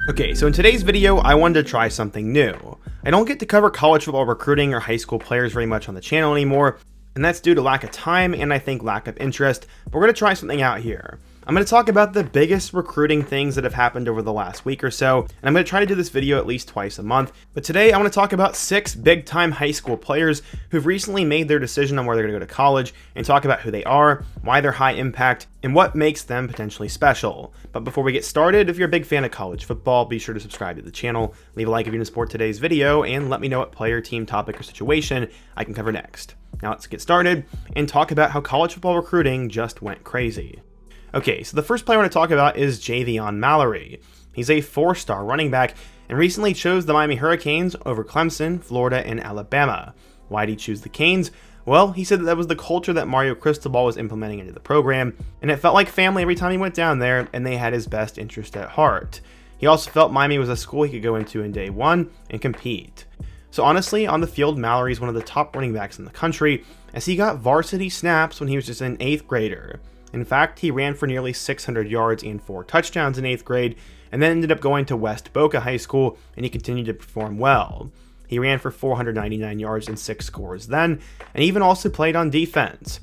Okay, so in today's video, I wanted to try something new. I don't get to cover college football recruiting or high school players very much on the channel anymore, and that's due to lack of time and I think lack of interest, but we're going to try something out here. I'm going to talk about the biggest recruiting things that have happened over the last week or so, and I'm going to try to do this video at least twice a month. But today I want to talk about 6 big-time high school players who've recently made their decision on where they're going to go to college, and talk about who they are, why they're high impact, and what makes them potentially special. But before we get started, if you're a big fan of college football, be sure to subscribe to the channel, leave a like if you want to support today's video, and let me know what player, team, topic, or situation I can cover next. Now let's get started and talk about how college football recruiting just went crazy. Okay, so the first player I want to talk about is Jayon Mallerie. He's a 4-star running back and recently chose the Miami Hurricanes over Clemson, Florida, and Alabama. Why did he choose the Canes? Well, he said that was the culture that Mario Cristobal was implementing into the program, and it felt like family every time he went down there, and they had his best interest at heart. He also felt Miami was a school he could go into in day one and compete. So honestly, on the field, Mallerie is one of the top running backs in the country, as he got varsity snaps when he was just an 8th grader. In fact, he ran for nearly 600 yards and 4 touchdowns in 8th grade, and then ended up going to West Boca High School, and he continued to perform well. He ran for 499 yards and 6 scores then, and even also played on defense.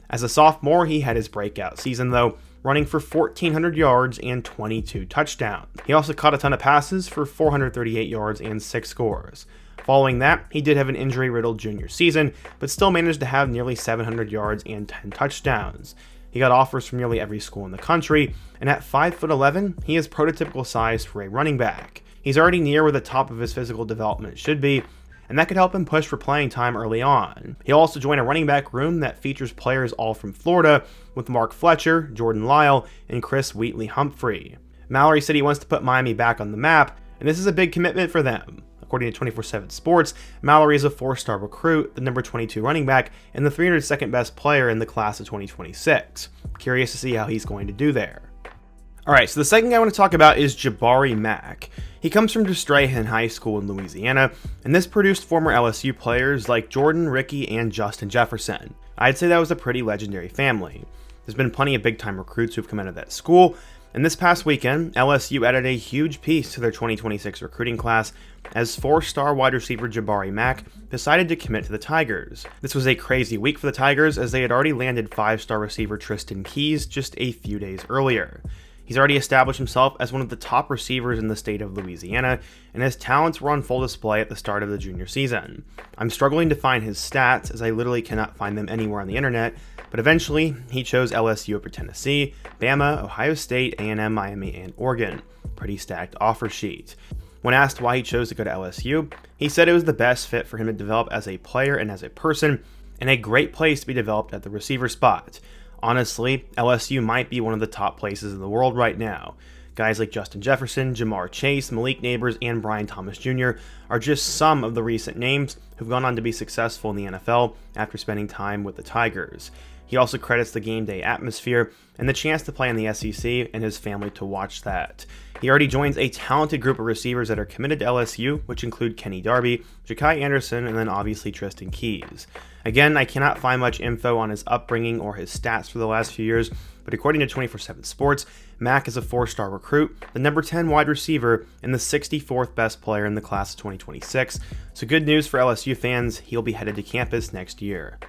As a sophomore, he had his breakout season though, running for 1,400 yards and 22 touchdowns. He also caught a ton of passes for 438 yards and 6 scores. Following that, he did have an injury-riddled junior season, but still managed to have nearly 700 yards and 10 touchdowns. He got offers from nearly every school in the country, and at 5'11", he is prototypical size for a running back. He's already near where the top of his physical development should be, and that could help him push for playing time early on. He'll also join a running back room that features players all from Florida, with Mark Fletcher, Jordan Lyle, and Chris Wheatley-Humphrey. Mallerie said he wants to put Miami back on the map, and this is a big commitment for them. According to 24/7 Sports, Mallerie is a 4-star recruit, the number 22 running back, and the 302nd best player in the class of 2026. Curious to see how he's going to do there. Alright, so the second guy I want to talk about is Jabari Mack. He comes from Strahan High School in Louisiana, and this produced former LSU players like Jordan, Ricky, and Justin Jefferson. I'd say that was a pretty legendary family. There's been plenty of big-time recruits who've come out of that school, and this past weekend, LSU added a huge piece to their 2026 recruiting class as 4-star wide receiver Jabari Mack decided to commit to the Tigers. This was a crazy week for the Tigers as they had already landed 5-star receiver Tristan Keys just a few days earlier. He's already established himself as one of the top receivers in the state of Louisiana, and his talents were on full display at the start of the junior season. I'm struggling to find his stats as I literally cannot find them anywhere on the internet, but eventually he chose LSU over Tennessee, Bama, Ohio State, A&M, Miami, and Oregon. Pretty stacked offer sheet. When asked why he chose to go to LSU, he said it was the best fit for him to develop as a player and as a person, and a great place to be developed at the receiver spot. Honestly, LSU might be one of the top places in the world right now. Guys like Justin Jefferson, Jamar Chase, Malik Neighbors, and Brian Thomas Jr. are just some of the recent names who've gone on to be successful in the NFL after spending time with the Tigers. He also credits the game day atmosphere and the chance to play in the SEC and his family to watch that. He already joins a talented group of receivers that are committed to LSU, which include Kenny Darby, Ja'Kai Anderson, and then obviously Tristan Keys. Again, I cannot find much info on his upbringing or his stats for the last few years, but according to 24/7 Sports, Mack is a 4-star recruit, the number 10 wide receiver, and the 64th best player in the class of 2026. So good news for LSU fans, he'll be headed to campus next year.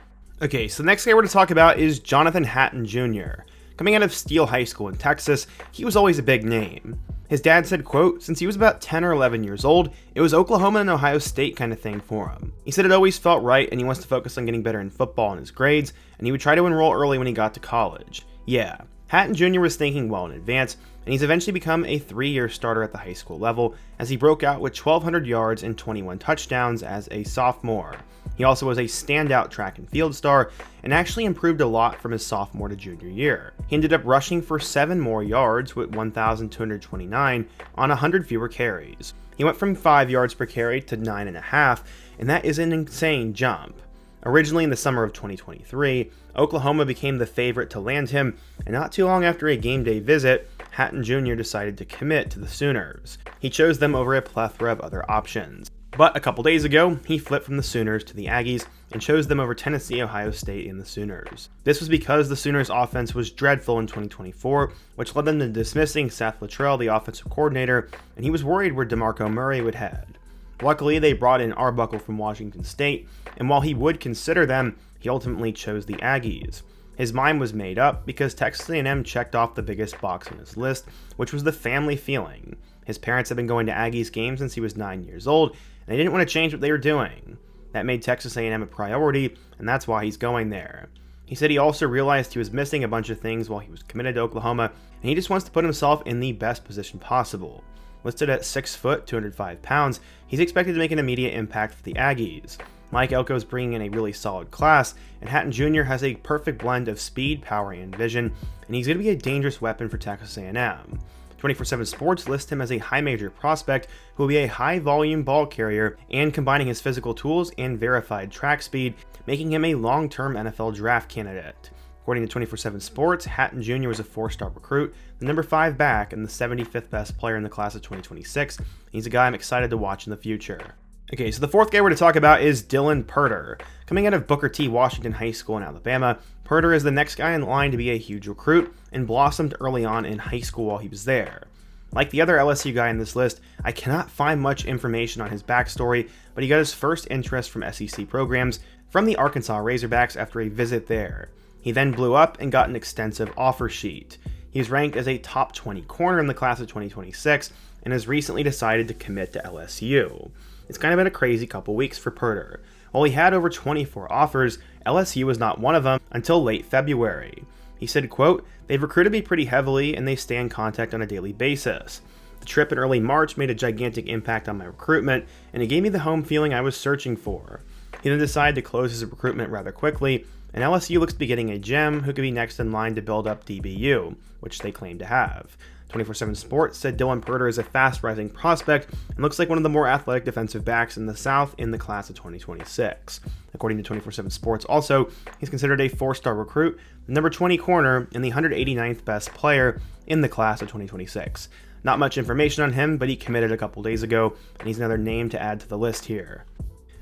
Okay, so the next guy we're going to talk about is Jonathan Hatton Jr. Coming out of Steele High School in Texas, he was always a big name. His dad said, quote, since he was about 10 or 11 years old, it was Oklahoma and Ohio State kind of thing for him. He said it always felt right and he wants to focus on getting better in football and his grades, and he would try to enroll early when he got to college. Yeah, Hatton Jr. was thinking well in advance, and he's eventually become a 3-year starter at the high school level as he broke out with 1,200 yards and 21 touchdowns as a sophomore. He also was a standout track and field star and actually improved a lot from his sophomore to junior year. He ended up rushing for 7 more yards with 1,229 on 100 fewer carries. He went from 5 yards per carry to 9.5, and that is an insane jump. Originally in the summer of 2023, Oklahoma became the favorite to land him, and not too long after a game day visit, Hatton Jr. decided to commit to the Sooners. He chose them over a plethora of other options. But a couple days ago, he flipped from the Sooners to the Aggies and chose them over Tennessee, Ohio State, and the Sooners. This was because the Sooners' offense was dreadful in 2024, which led them to dismissing Seth Littrell, the offensive coordinator, and he was worried where DeMarco Murray would head. Luckily, they brought in Arbuckle from Washington State, and while he would consider them, he ultimately chose the Aggies. His mind was made up because Texas A&M checked off the biggest box on his list, which was the family feeling. His parents had been going to Aggies games since he was 9 years old, and they didn't want to change what they were doing. That made Texas A&M a priority, and that's why he's going there. He said he also realized he was missing a bunch of things while he was committed to Oklahoma, and he just wants to put himself in the best position possible. Listed at 6 foot, 205 pounds, he's expected to make an immediate impact for the Aggies. Mike Elko is bringing in a really solid class, and Hatton Jr. has a perfect blend of speed, power, and vision, and he's going to be a dangerous weapon for Texas A&M. 24/7 Sports lists him as a high major prospect who will be a high-volume ball carrier and combining his physical tools and verified track speed, making him a long-term NFL draft candidate. According to 24/7 Sports, Hatton Jr. was a 4-star recruit, the number 5 back, and the 75th best player in the class of 2026. He's a guy I'm excited to watch in the future. Okay, so the fourth guy we're to talk about is Dylan Purter. Coming out of Booker T. Washington High School in Alabama, Purter is the next guy in line to be a huge recruit and blossomed early on in high school while he was there. Like the other LSU guy in this list, I cannot find much information on his backstory, but he got his first interest from SEC programs from the Arkansas Razorbacks after a visit there. He then blew up and got an extensive offer sheet. He was ranked as a top 20 corner in the class of 2026 and has recently decided to commit to LSU. It's kind of been a crazy couple weeks for Purter. While he had over 24 offers, LSU was not one of them until late February. He said, quote, "They've recruited me pretty heavily and they stay in contact on a daily basis. The trip in early March made a gigantic impact on my recruitment, and it gave me the home feeling I was searching for." He then decided to close his recruitment rather quickly, and LSU looks to be getting a gem who could be next in line to build up DBU, which they claim to have. 24/7 Sports said Dylan Purter is a fast-rising prospect and looks like one of the more athletic defensive backs in the South in the class of 2026. According to 24/7 Sports also, he's considered a 4-star recruit, the number 20 corner, and the 189th best player in the class of 2026. Not much information on him, but he committed a couple days ago, and he's another name to add to the list here.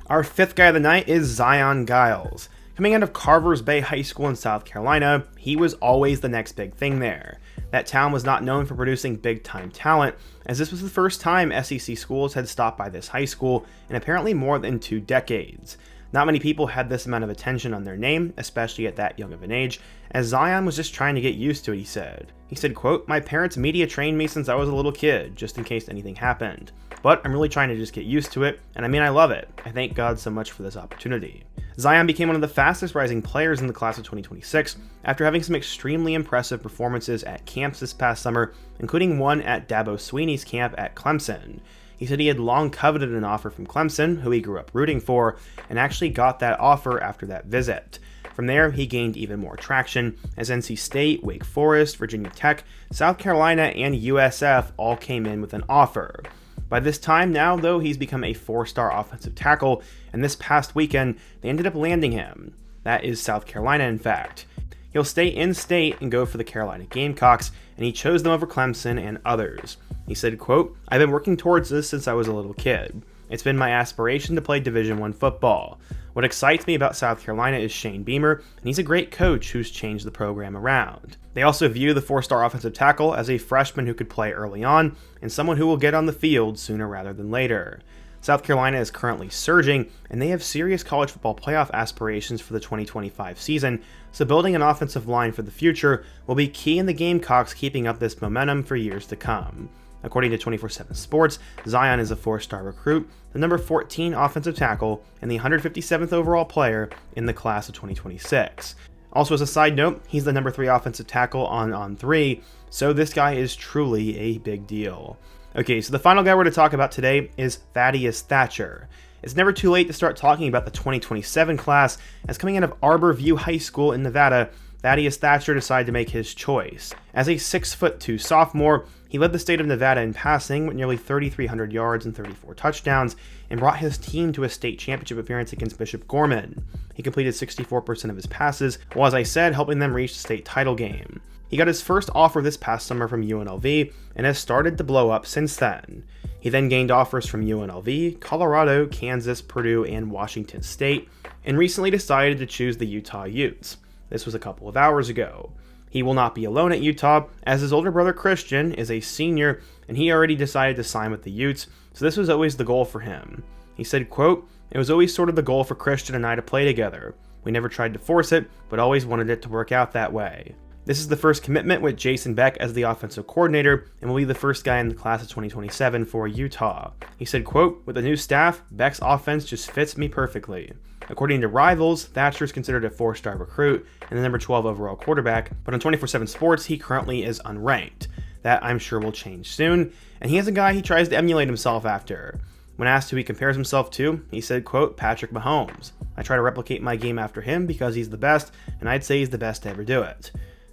Our fifth guy of the night is Jayon Guiles. Coming out of Carvers Bay High School in South Carolina, he was always the next big thing there. That town was not known for producing big-time talent, as this was the first time SEC schools had stopped by this high school in apparently more than 2 decades. Not many people had this amount of attention on their name, especially at that young of an age, as Jayon was just trying to get used to it, he said. He said, quote, "My parents media trained me since I was a little kid, just in case anything happened. But I'm really trying to just get used to it, and I mean I love it. I thank God so much for this opportunity." Jayon became one of the fastest rising players in the class of 2026 after having some extremely impressive performances at camps this past summer, including one at Dabo Swinney's camp at Clemson. He said he had long coveted an offer from Clemson, who he grew up rooting for, and actually got that offer after that visit. From there, he gained even more traction, as NC State, Wake Forest, Virginia Tech, South Carolina, and USF all came in with an offer. By this time now, though, he's become a 4-star offensive tackle, and this past weekend, they ended up landing him. That is South Carolina, in fact. He'll stay in-state and go for the Carolina Gamecocks, and he chose them over Clemson and others. He said, quote, "I've been working towards this since I was a little kid. It's been my aspiration to play Division I football. What excites me about South Carolina is Shane Beamer, and he's a great coach who's changed the program around. They also view the 4-star offensive tackle as a freshman who could play early on, and someone who will get on the field sooner rather than later. South Carolina is currently surging, and they have serious college football playoff aspirations for the 2025 season, so building an offensive line for the future will be key in the Gamecocks keeping up this momentum for years to come." According to 24/7 Sports, Jayon is a 4-star recruit, the number 14 offensive tackle, and the 157th overall player in the class of 2026. Also, as a side note, he's the number 3 offensive tackle on 3, so this guy is truly a big deal. Okay, so the final guy we're to talk about today is Thaddius Thatcher. It's never too late to start talking about the 2027 class, as coming out of Arbor View High School in Nevada, Thaddius Thatcher decided to make his choice. As a 6'2" sophomore, he led the state of Nevada in passing with nearly 3,300 yards and 34 touchdowns, and brought his team to a state championship appearance against Bishop Gorman. He completed 64% of his passes, while, as I said, helping them reach the state title game. He got his first offer this past summer from UNLV, and has started to blow up since then. He then gained offers from UNLV, Colorado, Kansas, Purdue, and Washington State, and recently decided to choose the Utah Utes. This was a couple of hours ago. He will not be alone at Utah, as his older brother Christian is a senior, and he already decided to sign with the Utes, so this was always the goal for him. He said, quote, "It was always sort of the goal for Christian and I to play together. We never tried to force it, but always wanted it to work out that way." This is the first commitment with Jason Beck as the offensive coordinator, and will be the first guy in the class of 2027 for Utah. He said, quote, "With the new staff, Beck's offense just fits me perfectly." According to Rivals, Thatcher is considered a 4-star recruit and the number 12 overall quarterback, but on 24/7 Sports, he currently is unranked. That I'm sure will change soon, and he has a guy he tries to emulate himself after. When asked who he compares himself to, he said, quote, "Patrick Mahomes. I try to replicate my game after him because he's the best, and I'd say he's the best to ever do it."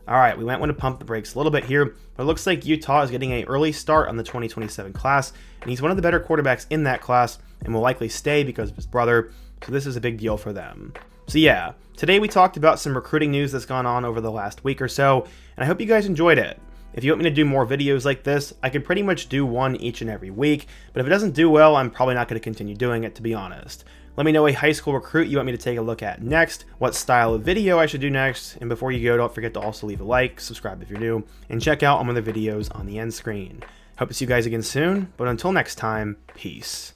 Alright, we might want to pump the brakes a little bit here, but it looks like Utah is getting an early start on the 2027 class, and he's one of the better quarterbacks in that class, and will likely stay because of his brother, so this is a big deal for them. So yeah, today we talked about some recruiting news that's gone on over the last week or so, and I hope you guys enjoyed it. If you want me to do more videos like this, I could pretty much do one each and every week, but if it doesn't do well, I'm probably not going to continue doing it, to be honest. Let me know a high school recruit you want me to take a look at next, what style of video I should do next, and before you go, don't forget to also leave a like, subscribe if you're new, and check out all my other videos on the end screen. Hope to see you guys again soon, but until next time, peace.